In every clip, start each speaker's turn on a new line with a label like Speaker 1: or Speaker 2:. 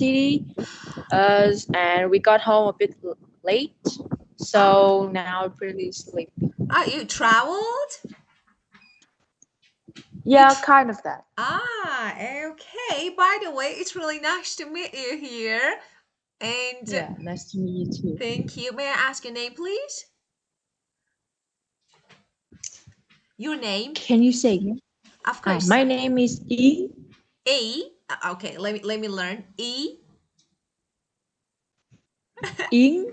Speaker 1: city, and we got home a bit late,
Speaker 2: Ah,
Speaker 1: so now I'm pretty sleepy.
Speaker 2: you traveled? You
Speaker 1: Yeah, kind of that.
Speaker 2: okay. By the way, it's really nice to meet you here. And
Speaker 1: Yeah, nice to meet you too.
Speaker 2: thank you. May I ask your name, please? Your name?
Speaker 1: Can you say again?
Speaker 2: Of course.
Speaker 1: My name is E.
Speaker 2: E. Okay, let me learn. E
Speaker 1: Ing.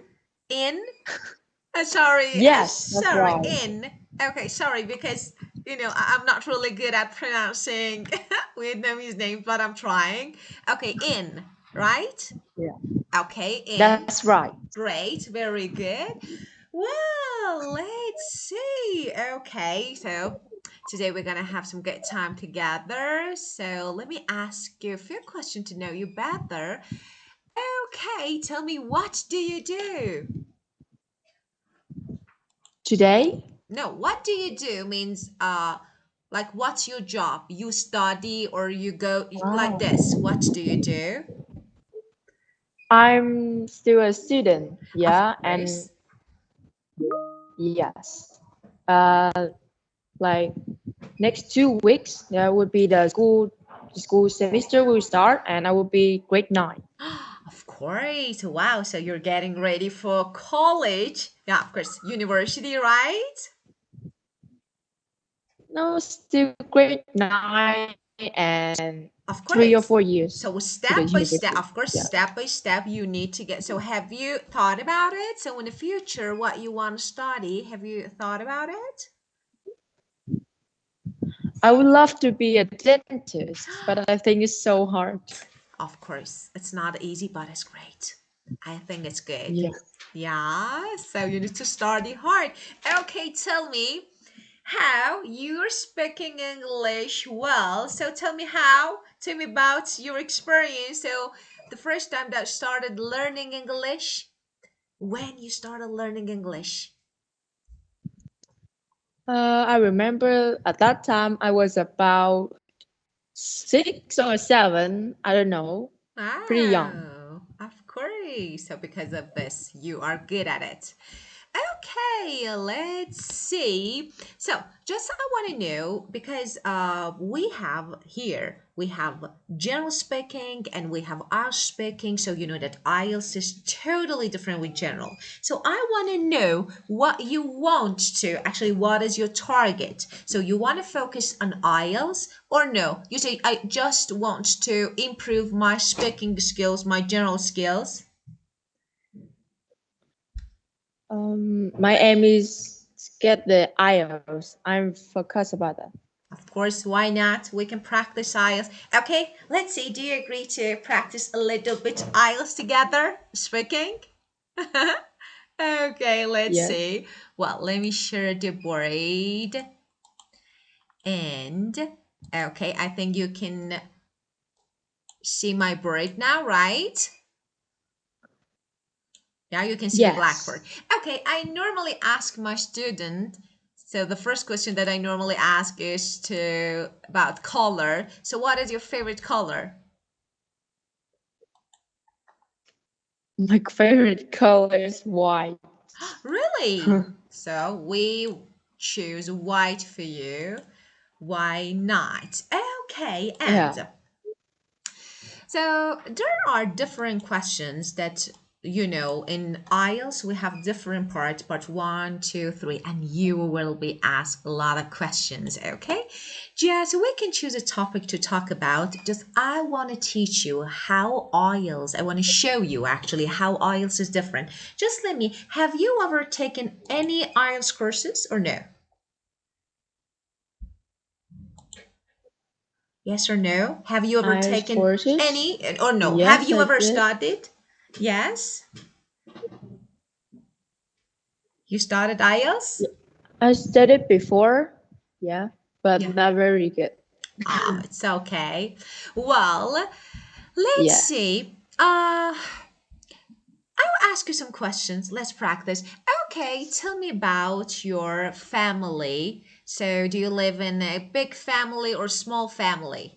Speaker 2: in. Sorry.
Speaker 1: Yes, that's
Speaker 2: Sorry.
Speaker 1: right.
Speaker 2: In. Okay, sorry because I'm not really good at pronouncing Vietnamese names, but I'm trying. Okay, in. Right?
Speaker 1: Yeah,
Speaker 2: Okay, in.
Speaker 1: that's right.
Speaker 2: Great. Very good. Well, let's see. Okay, so today we're gonna have some good time together. So let me ask you a few questions to know you better. Okay, tell me, what do you do?
Speaker 1: Today,
Speaker 2: No, what do you do means like what's your job? You study or you go like this.
Speaker 1: wow.
Speaker 2: What do you do?
Speaker 1: I'm still a student.
Speaker 2: Of
Speaker 1: Yeah, and
Speaker 2: course.
Speaker 1: yes, like next 2 weeks there would be the school semester will start, and I will be grade 9.
Speaker 2: Of course. Wow, so you're getting ready for college. Yeah, of course. University, right?
Speaker 1: No, still grade 9 and
Speaker 2: Of
Speaker 1: 3 or 4
Speaker 2: course.
Speaker 1: years
Speaker 2: So
Speaker 1: to the
Speaker 2: step by step,
Speaker 1: university.
Speaker 2: of course,
Speaker 1: Yeah.
Speaker 2: step by step, you need to get. So have you thought about it? So in the future, what you want to study, have you thought about it?
Speaker 1: I would love to be a dentist, but I think it's so hard.
Speaker 2: Of course, it's not easy, but it's great. I think it's good.
Speaker 1: Yeah.
Speaker 2: Yeah, so you need to study hard. Okay, tell me how you're speaking English well. So tell me how. Tell me about your experience. So the first time that you started learning English, when you started learning English.
Speaker 1: I remember at that time I was about 6 or 7. I don't know. Pretty young.
Speaker 2: Oh, of course. So because of this, you are good at it. Okay, let's see. So, just I want to know because we have here we have general speaking and we have IELTS speaking. So you know that IELTS is totally different with general. So I want to know what you want to actually. What is your target? So you want to focus on IELTS or no? You say I just want to improve my speaking skills, my general skills.
Speaker 1: My aim is to get the IELTS. I'm focused about that.
Speaker 2: Of course, why not? We can practice IELTS. Okay, let's see. Do you agree to practice a little bit IELTS together? Speaking? Okay, let's
Speaker 1: Yeah.
Speaker 2: see. Well, let me share the board. And okay, I think you can see my board now, right? Yeah, you can see the blackboard.
Speaker 1: Yes.
Speaker 2: Okay, I normally ask my student. So the first question that I normally ask is to about color. So what is your favorite color?
Speaker 1: My favorite color is white.
Speaker 2: Really? So we choose white for you. Why not? Okay,
Speaker 1: Yeah.
Speaker 2: and so there are different questions that in IELTS we have different parts, part one, two, three, and you will be asked a lot of questions, okay? Just we can choose a topic to talk about. Just I want to teach you how IELTS, I want to show you actually how IELTS is different. Just let me, have you ever taken any IELTS courses or no? Yes or no? Have you ever
Speaker 1: IELTS
Speaker 2: taken
Speaker 1: courses.
Speaker 2: any or no? Have
Speaker 1: Yes,
Speaker 2: you
Speaker 1: I
Speaker 2: ever
Speaker 1: did.
Speaker 2: studied? Yes? You started IELTS?
Speaker 1: Yeah. I studied before. Yeah, but
Speaker 2: Yeah.
Speaker 1: not very good.
Speaker 2: Oh, it's okay. Well, let's
Speaker 1: Yes.
Speaker 2: see. I'll ask you some questions. Let's practice. Okay, tell me about your family. So, do you live in a big family or small family?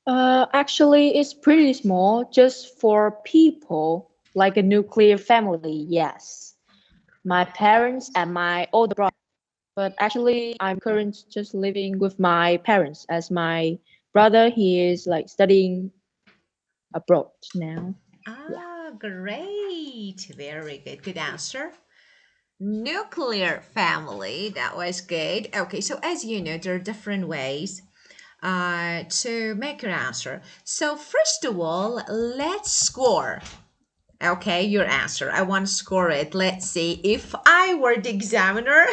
Speaker 1: Actually, it's pretty small, just for people like a nuclear family. Yes, my parents and my older brother. But actually, I'm currently just living with my parents as my brother. He is like studying abroad now. Yeah.
Speaker 2: Ah, great. Very good. Good answer. Nuclear family. That was good. Okay, so as you know, there are different ways to make your answer. So, first of all, let's score. Okay, your answer. I want to score it. Let's see. If I were the examiner,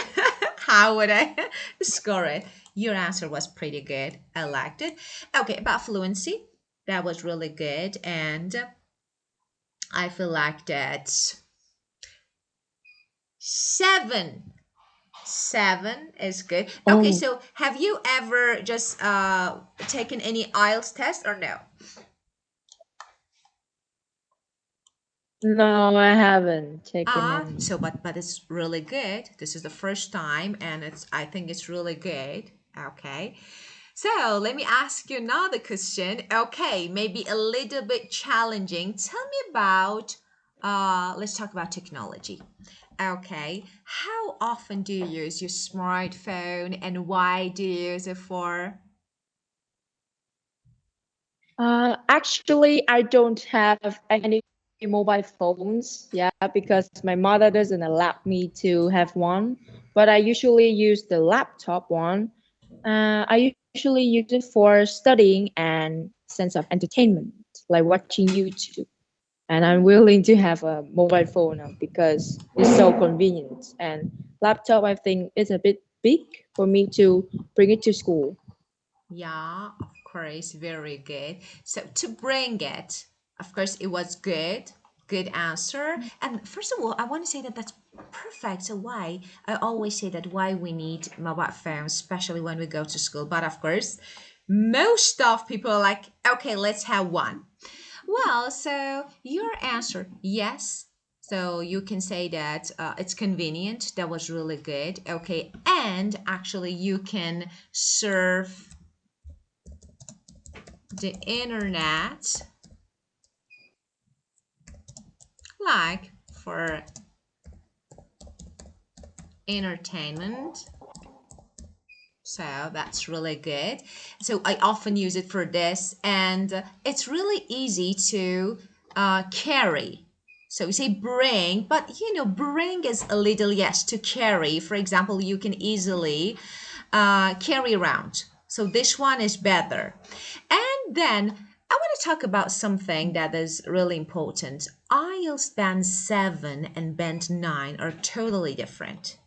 Speaker 2: how would I score it? Your answer was pretty good. I liked it. Okay, about fluency. That was really good. And I feel like that seven. Seven is good. Okay,
Speaker 1: Oh,
Speaker 2: so have you ever just taken any IELTS test or no?
Speaker 1: no, I haven't taken any.
Speaker 2: So but it's really good. This is the first time and it's I think it's really good. Okay. So let me ask you another question. Okay, maybe a little bit challenging. Tell me about let's talk about technology. Okay. How often do you use your smartphone and why do you use it for?
Speaker 1: Actually, I don't have any mobile phones. Yeah, because my mother doesn't allow me to have one. But I usually use the laptop one. I usually use it for studying and sense of entertainment, like watching YouTube. And I'm willing to have a mobile phone now because it's so convenient. And laptop, I think, is a bit big for me to bring it to school.
Speaker 2: Yeah, of course, very good. So to bring it, of course, it was good. Good answer. And first of all, I want to say that that's perfect. So why? I always say that why we need mobile phones, especially when we go to school. But of course, most of people are like, okay, let's have one. Well, so your answer, yes. So you can say that it's convenient. That was really good. Okay. And actually, you can surf the internet like for entertainment. So that's really good. So I often use it for this, and it's really easy to carry. So we say bring, but you know, bring is a little yes to carry. For example, you can easily carry around. So this one is better. And then I want to talk about something that is really important. IELTS band 7 and band 9 are totally different.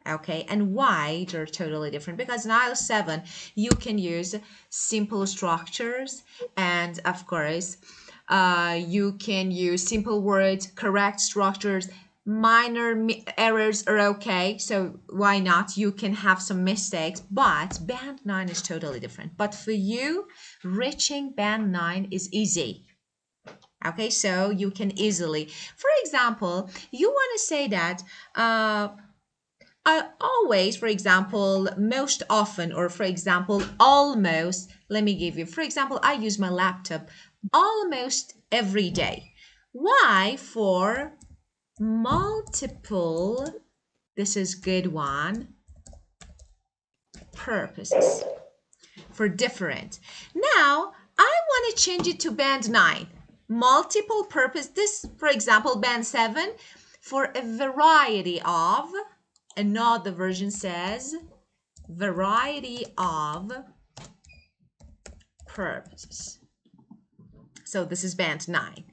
Speaker 2: Okay, and why they're totally different? Because in IELTS 7, you can use simple structures, and of course, you can use simple words, correct structures. Minor errors are okay, so why not? You can have some mistakes, but band 9 is totally different. But for you, reaching band 9 is easy. Okay, so you can easily, for example, you want to say that I always, for example, most often, or for example, almost, let me give you, for example, I use my laptop almost every day. Why? For multiple, this is good one, purposes, for different. Now, I want to change it to band 9. Multiple purpose, this, for example, band 7, for a variety of, another version says, variety of purposes. So this is band 9.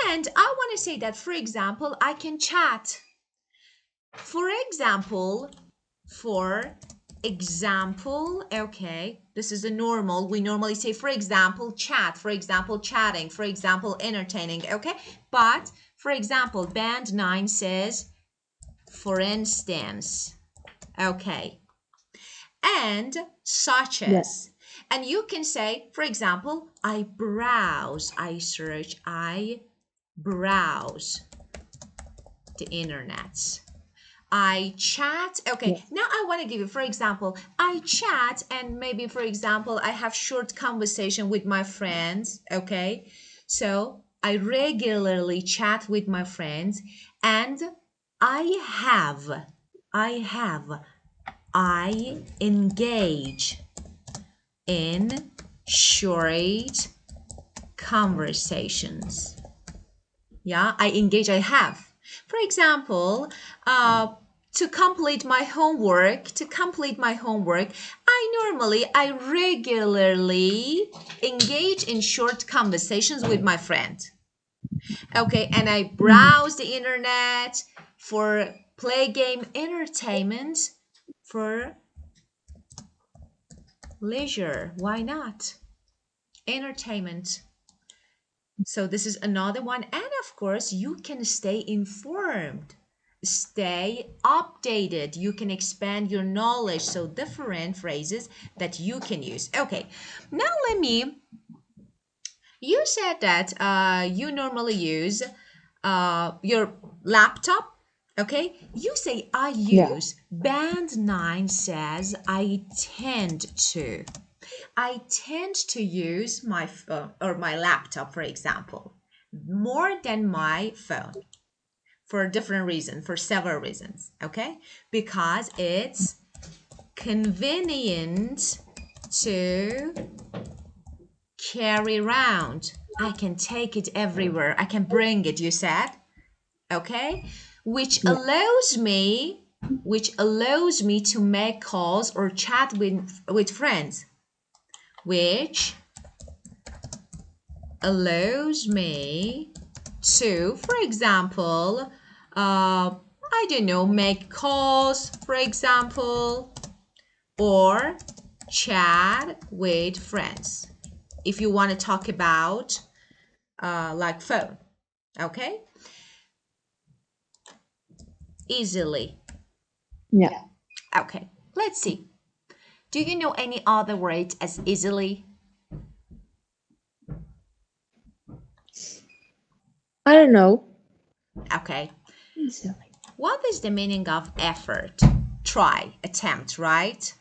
Speaker 2: And I want to say that, for example, I can chat. For example, okay, this is a normal. We normally say, for example, chat, for example, chatting, for example, entertaining, okay? But, for example, band 9 says, for instance, okay? And such
Speaker 1: Yeah.
Speaker 2: as. And you can say, for example, I browse, I search, I browse the internet. I chat. Okay,
Speaker 1: Yes.
Speaker 2: now I want to give you, for example, I chat and maybe, for example, I have short conversation with my friends. Okay, so I regularly chat with my friends and I have, I engage in short conversations. Yeah, I engage, I have. For example, to complete my homework, I regularly engage in short conversations with my friend. Okay, and I
Speaker 1: Mm.
Speaker 2: browse the internet for play game entertainment for leisure. Why not? Entertainment. So this is another one. And of course, you can stay informed, stay updated. You can expand your knowledge. So different phrases that you can use. Okay, now you said that you normally use your laptop. Okay, you say I
Speaker 1: Yeah.
Speaker 2: use. Band 9 says I tend to. I tend to use my phone or my laptop, for example, more than my phone for a different reason, for several reasons. Okay, because it's convenient to carry around. I can take it everywhere. I can bring it, you said. Okay, which
Speaker 1: Yeah.
Speaker 2: allows me to make calls or chat with friends, which allows me to, for example, I don't know, make calls, for example, or chat with friends. If you want to talk about like phone, okay? Easily.
Speaker 1: Yeah.
Speaker 2: Okay, let's see. Do you know any other word as easily?
Speaker 1: I don't know.
Speaker 2: Okay.
Speaker 1: Easily.
Speaker 2: What is the meaning of effort? Try, attempt, right?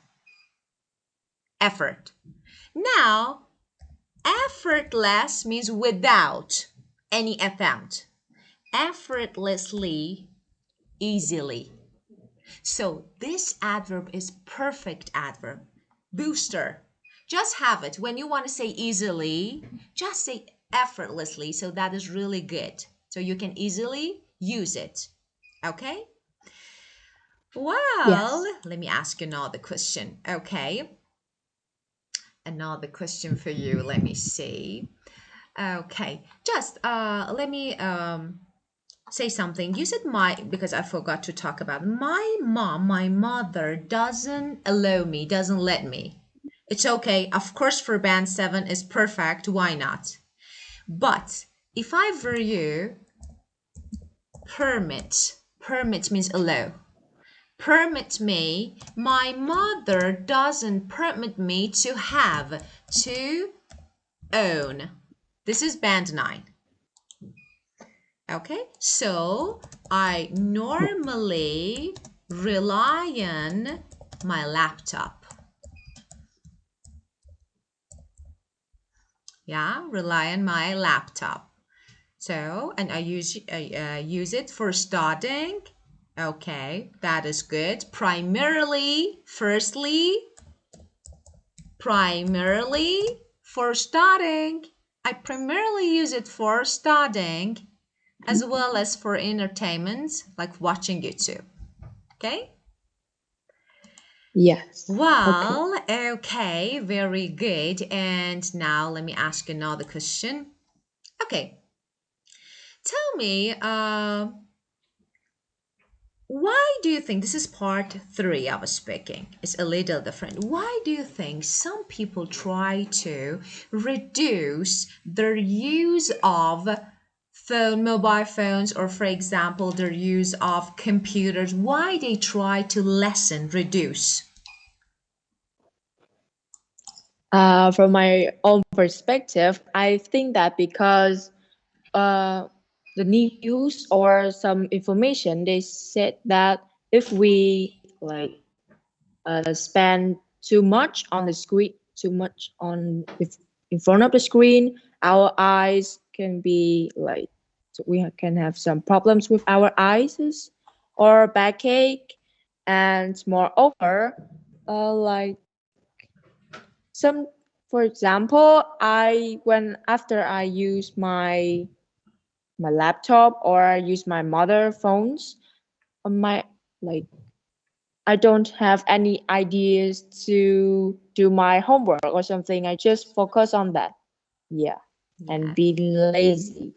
Speaker 2: Effort. Now, effortless means without any attempt. Effortlessly, easily. So this adverb is perfect adverb. Booster. Just have it. When you want to say easily, just say effortlessly. So that is really good. So you can easily use it. Okay? Well,
Speaker 1: Yes.
Speaker 2: let me ask you another question. Okay. Another question for you. Let me see. Okay. Just let me say something. You said my, because I forgot to talk about my mom, my mother doesn't allow me, doesn't let me. It's okay. Of course, for band 7 is perfect. Why not? But if I were you, permit means allow. Permit me, my mother doesn't permit me to have, to own. This is band 9. Okay, so I
Speaker 1: Yeah.
Speaker 2: normally rely on my laptop. Yeah, rely on my laptop. So, and I use it for studying. Okay, that is good. Primarily for studying. I primarily use it for studying as well as for entertainment, like watching YouTube. Okay?
Speaker 1: Yes. Okay.
Speaker 2: Well, okay, very good. And now let me ask you another question. Okay, tell me, why do you think this is part three I was speaking? It's a little different. Why do you think some people try to reduce their use of mobile phones, or for example, their use of computers? Why they try to lessen, reduce?
Speaker 1: From my own perspective, I think that because uh, the news or some information they said that if we like spend too much on the screen, too much on if in front of the screen, our eyes can be like, so we can have some problems with our eyes or backache. And moreover, like some, for example, I when after I use my laptop or I use my mother phones on my like I don't have any ideas to do my homework or something. I just focus on that. Yeah. And
Speaker 2: Yes.
Speaker 1: being lazy.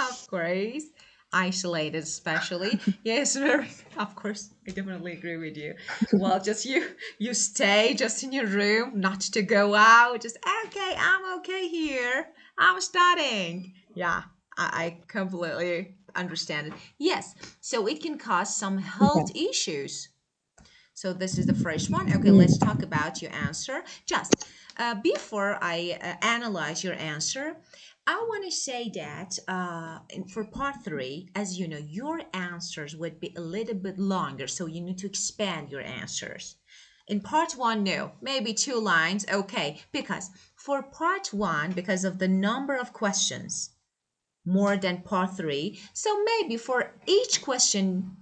Speaker 2: Of course. Isolated, especially. Yes, very. Of course, I definitely agree with you. Well, just you stay just in your room, not to go out. Just okay, I'm okay here. I'm studying. Yeah, I completely understand it. Yes, so it can cause some
Speaker 1: Yeah.
Speaker 2: health issues. So this is the first one. Okay, let's
Speaker 1: Mm.
Speaker 2: talk about your answer. Just before I analyze your answer, I want to say that for part three, as you know, your answers would be a little bit longer, so you need to expand your answers. In part one, no, maybe 2 lines, okay, because for part one, because of the number of questions, more than part three, so maybe for each question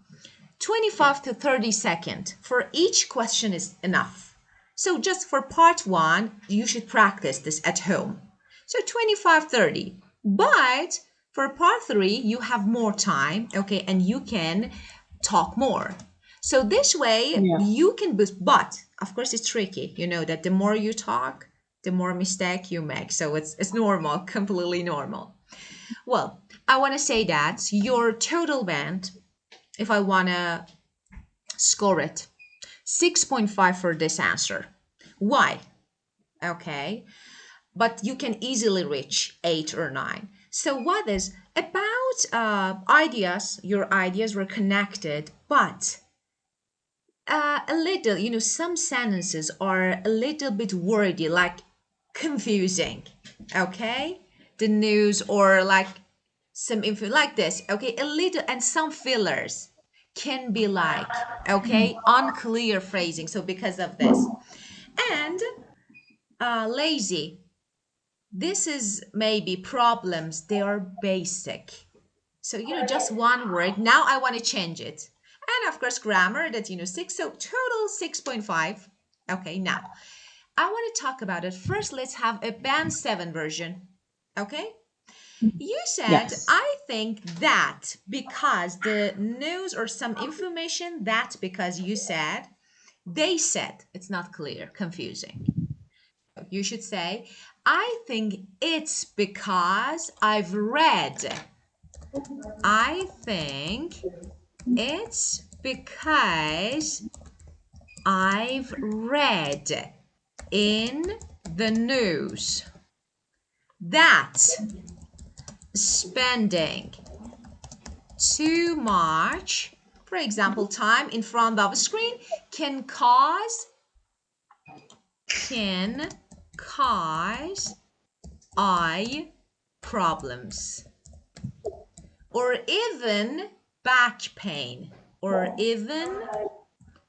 Speaker 2: 25 to 30 seconds for each question is enough. So just for part one, you should practice this at home. So 25, 30. But for part three, you have more time, okay, and you can talk more. So this way
Speaker 1: Yeah.
Speaker 2: you can boost, but of course it's tricky. You know that the more you talk, the more mistake you make. So it's normal, completely normal. Well, I want to say that your total band, if I want to score it, 6.5 for this answer. Why? Okay, but you can easily reach 8 or 9. So what is about ideas, your ideas were connected, but a little, some sentences are a little bit wordy, like confusing. Okay, the news or like some info like this. Okay, a little, and some fillers can be like, okay, unclear phrasing. So because of this, and lazy, this is maybe problems, they are basic. So just one word. Now I want to change it. And of course grammar, that 6, so total 6.5. Okay, now I want to talk about it. First, let's have a band 7 version. Okay, you said,
Speaker 1: Yes.
Speaker 2: I think that because the news or some information, that because you said, they said, it's not clear, confusing. You should say, I think it's because I've read. I think it's because I've read in the news that spending too much, for example, time in front of a screen can cause eye problems or even back pain or even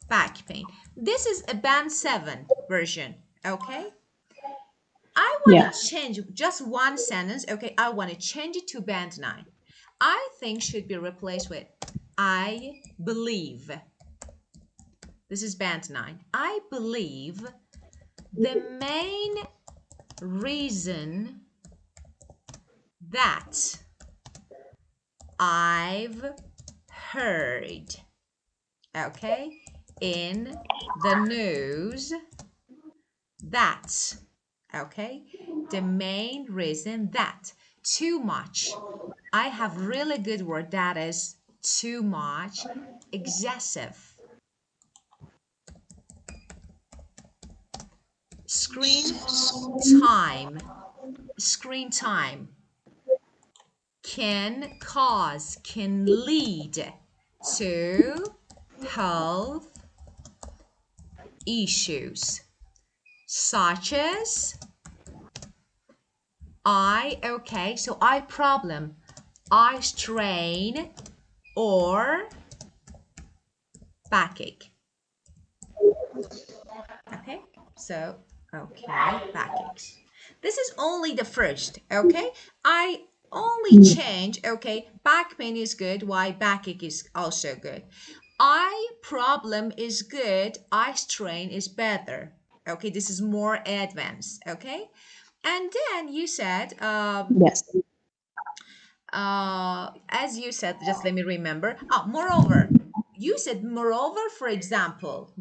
Speaker 2: back pain. This is a band 7 version, okay? I want to
Speaker 1: Yes.
Speaker 2: change just one sentence, okay? I want to change it to band 9. I think should be replaced with I believe. This is band 9. I believe the main reason that I've heard, okay, in the news that, okay, the main reason that too much. I have really good word that is too much, excessive. Screen time, screen time can lead to health issues such as eye problem, eye strain, or backache. Okay, so, okay, backaches. This is only the first, okay? I only change, okay, back pain is good, why backache is also good. Eye problem is good, eye strain is better. Okay, this is more advanced, okay? And then you said,
Speaker 1: Yes.
Speaker 2: as you said, just let me remember. Oh, moreover, you said moreover, for example,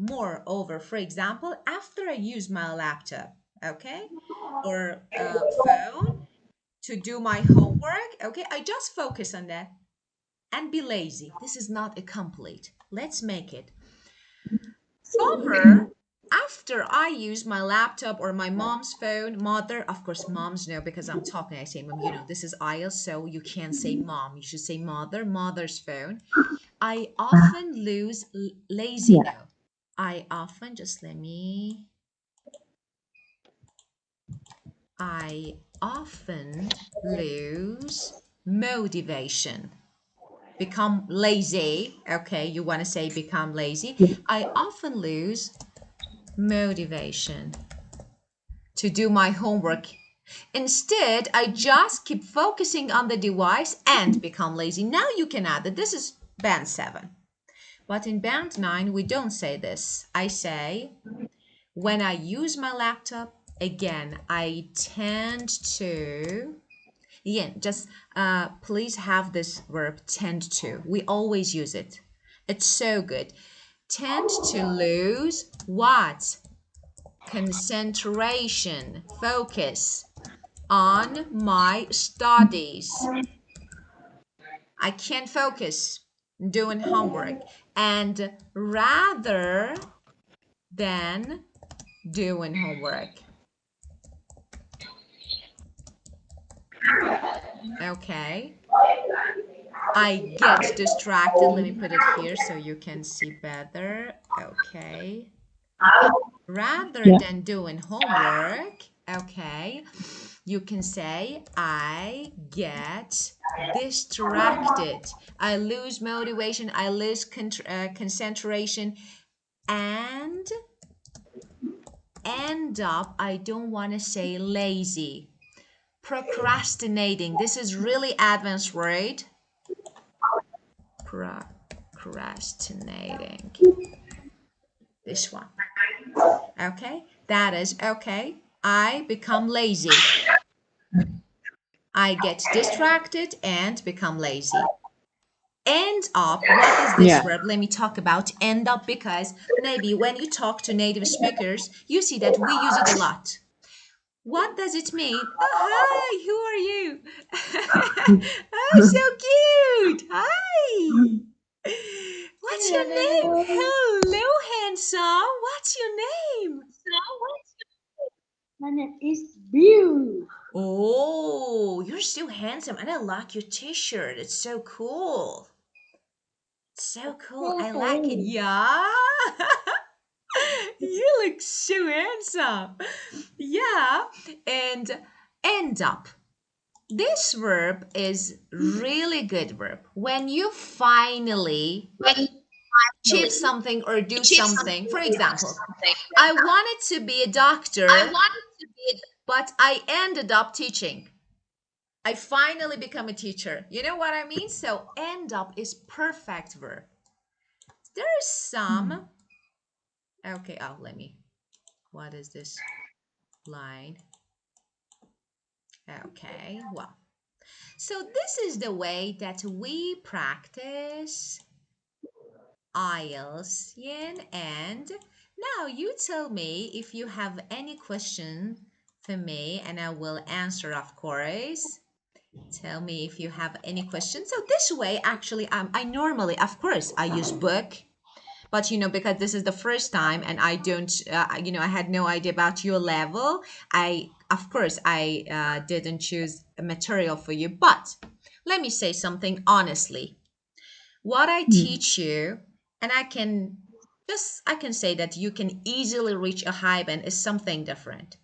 Speaker 2: after I use my laptop, okay, or phone to do my homework, okay, I just focus on that and be lazy. This is not a complete. Let's make it. Over after I use my laptop or my mom's phone, mother, of course, moms know because I'm talking, I say mom, this is IELTS, so you can't say mom, you should say mother, mother's phone. I often lose lazy
Speaker 1: Yeah.
Speaker 2: now. I often, just let me, I often lose motivation. Become lazy. Okay, you want to say become lazy. I often lose motivation to do my homework. Instead, I just keep focusing on the device and become lazy. Now you can add that this is band 7. But in band 9, we don't say this. I say, when I use my laptop, again, I tend to, again, just please have this verb tend to. We always use it. It's so good. Tend to lose what? Concentration, focus on my studies. I can't focus doing homework. And rather than doing homework. Okay. I get distracted. Let me put it here so you can see better. Okay. Rather
Speaker 1: Yeah.
Speaker 2: than doing homework, okay, you can say, I get distracted. I lose motivation. I lose concentration and end up, I don't want to say lazy. Procrastinating. This is really advanced word. Procrastinating. This one. Okay, that is okay. I become lazy. I get distracted and become lazy. End up, what is this
Speaker 1: Yeah.
Speaker 2: verb? Let me talk about end up because maybe when you talk to native speakers, you see that we use it a lot. What does it mean? Oh, hi, who are you? Oh, so cute. Hi. What's your name? Hello, handsome. What's your name?
Speaker 3: My name is Bill.
Speaker 2: Oh, you're so handsome, and I like your t-shirt. It's so cool. So cool. I like it.
Speaker 3: Hey,
Speaker 2: Yeah. You look so handsome. Yeah. And end up. This verb is really good verb. When you finally achieve something or do something, for example, I wanted to be a doctor, but I ended up teaching. I finally become a teacher. You know what I mean? So end up is perfect verb. There is some. Okay, oh, let me. What is this line? Okay, well. So this is the way that we practice IELTS, Yin, and now you tell me if you have any question for me and I will answer, of course. Tell me if you have any questions. So this way, actually, I normally, of course, I use book, but because this is the first time and I don't, I had no idea about your level. Of course, I didn't choose a material for you, but let me say something honestly. What I teach you, and I can say that you can easily reach a high band is something different.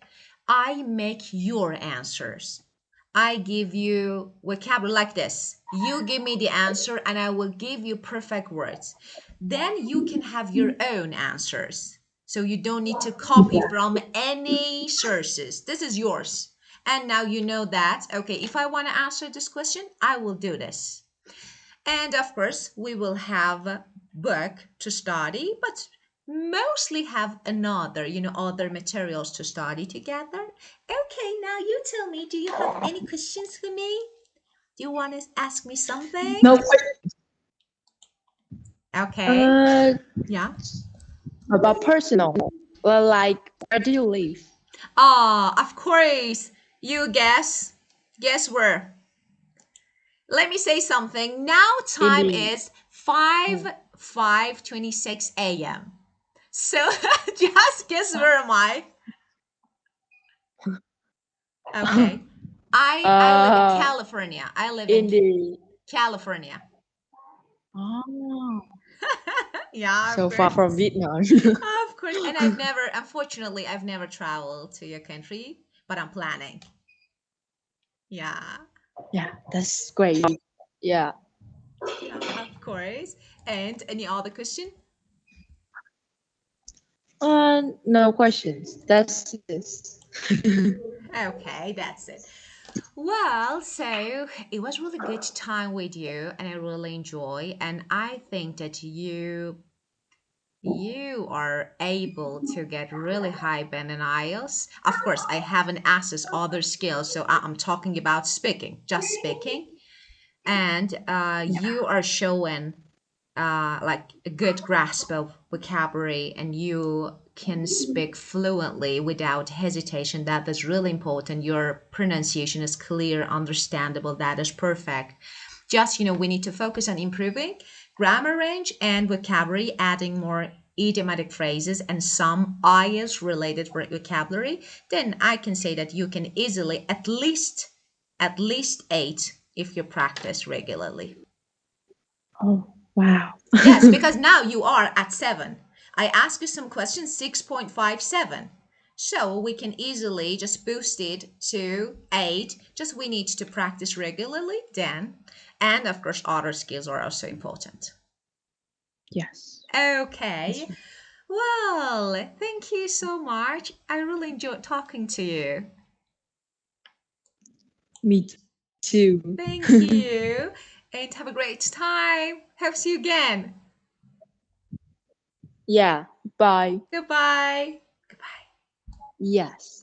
Speaker 2: I make your answers. I give you vocabulary like this. You give me the answer and I will give you perfect words. then you can have your own answers. So you don't need to copy from any sources. This is yours. And now you know that, okay, if I want to answer this question, I will do this. And of course, we will have a book to study, but mostly have another, other materials to study together. Okay, now you tell me, do you have any questions for me? Do you want to ask me something?
Speaker 1: No.
Speaker 2: Okay. Yeah.
Speaker 1: About personal. Well, like, where do you live?
Speaker 2: Of course. You guess. Guess where? Let me say something. Now
Speaker 1: In
Speaker 2: time
Speaker 1: the
Speaker 2: is 5:26 a.m. So just guess where am I? Okay. I live in California. I live in
Speaker 1: in the
Speaker 2: California.
Speaker 1: oh,
Speaker 2: Yeah, of
Speaker 1: so far
Speaker 2: course.
Speaker 1: from Vietnam.
Speaker 2: Of course. And unfortunately, I've never traveled to your country, but I'm planning. Yeah.
Speaker 1: Yeah, that's great. Yeah.
Speaker 2: Of course. And any other question?
Speaker 1: No questions. That's it.
Speaker 2: Okay, that's it. Well, so it was really good time with you and I really enjoy and I think that you are able to get really high band in IELTS. Of course, I haven't accessed other skills, so I'm talking about speaking, just speaking. And you are showing like a good grasp of vocabulary and you can speak fluently without hesitation. That is really important. Your pronunciation is clear, understandable. That is perfect. Just, we need to focus on improving grammar range and vocabulary, adding more idiomatic phrases and some IELTS related vocabulary. Then I can say that you can easily at least 8 if you practice regularly.
Speaker 1: Oh, wow.
Speaker 2: Yes, because now you are at 7. I ask you some questions, 6.57. So we can easily just boost it to 8. Just we need to practice regularly then. And of course, other skills are also important.
Speaker 1: Yes.
Speaker 2: Okay. Well, thank you so much. I really enjoyed talking to you.
Speaker 1: Me too.
Speaker 2: Thank you. And have a great time. Hope to see you again.
Speaker 1: Yeah. Bye.
Speaker 2: Goodbye. Goodbye.
Speaker 1: Yes.